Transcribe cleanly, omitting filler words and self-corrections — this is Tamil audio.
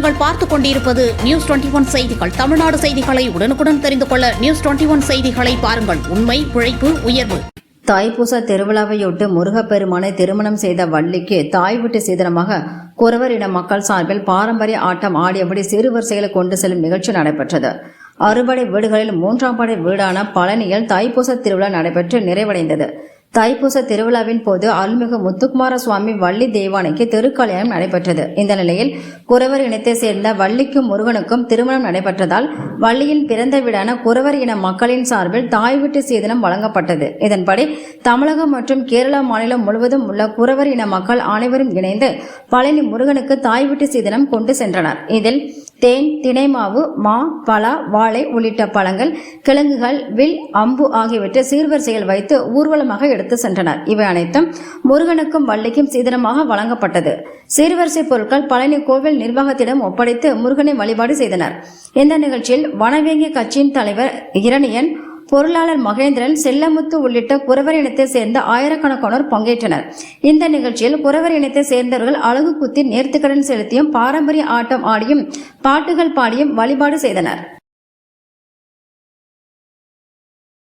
நீங்கள் பார்த்துக் கொண்டிருப்பது நியூஸ் 21 செய்திகள். தமிழ்நாடு செய்திகளை உடனுக்குடன் தெரிந்து கொள்ள நியூஸ் 21 செய்திகளை பாருங்கள். உண்மை, உழைப்பு, உயர்வு. தைப்பூச திருவிழாவையொட்டு முருகப்பெருமானை திருமணம் செய்த வள்ளிக்கு தாய் வீட்டு சீதனமாக குறவர் இன மக்கள் சார்பில் பாரம்பரிய ஆட்டம் ஆடியபடி சிறுவரிசைகளை கொண்டு செல்லும் நிகழ்ச்சி நடைபெற்றது. அறுபடை வீடுகளில் 3ஆம் படை வீடான பழனியில் தைப்பூச திருவிழா நடைபெற்று நிறைவடைந்தது. தைப்பூச திருவிழாவின் போது அருள்மிகு முத்துக்குமார சுவாமி வள்ளி தெய்வானைக்கு திருக்கல்யாணம் நடைபெற்றது. இந்த நிலையில் குறவர் இனத்தை சேர்ந்த வள்ளிக்கும் முருகனுக்கும் திருமணம் நடைபெற்றதால் வள்ளியின் பிறந்த வீடான குறவர் இன மக்களின் சார்பில் தாய் வீட்டு சீதனம் வழங்கப்பட்டது. இதன்படி தமிழகம் மற்றும் கேரளா மாநிலம் முழுவதும் உள்ள குறவர் இன மக்கள் அனைவரும் இணைந்து பழனி முருகனுக்கு தாய் வீட்டு சீதனம் கொண்டு சென்றனர். இதில் தேன், தினை மாவு, மா, பலா, வாழை உள்ளிட்ட பழங்கள், கிழங்குகள், வில், அம்பு ஆகியவற்றை சீர்வரிசையில் வைத்து ஊர்வலமாக எடுத்து சென்றனர். இவை அனைத்தும் முருகனுக்கும் வள்ளிக்கும் சீதனமாக வழங்கப்பட்டது. சீர்வரிசை பொருட்கள் பழனி கோவில் நிர்வாகத்திடம் ஒப்படைத்து முருகனை வழிபாடு செய்தனர். இந்த நிகழ்ச்சியில் வனவேங்கி கட்சியின் தலைவர் இரணியன், பொருளாளர் மகேந்திரன், செல்லமுத்து உள்ளிட்ட குறவர் இனத்தை சேர்ந்த ஆயிரக்கணக்கானோர் பங்கேற்றனர். இந்த நிகழ்ச்சியில் குறவர் இனத்தை சேர்ந்தவர்கள் அழகு குத்தி நேர்த்திக்கடன் செலுத்தியும் பாரம்பரிய ஆட்டம் ஆடியும் பாட்டுகள் பாடியும் வழிபாடு செய்தனர்.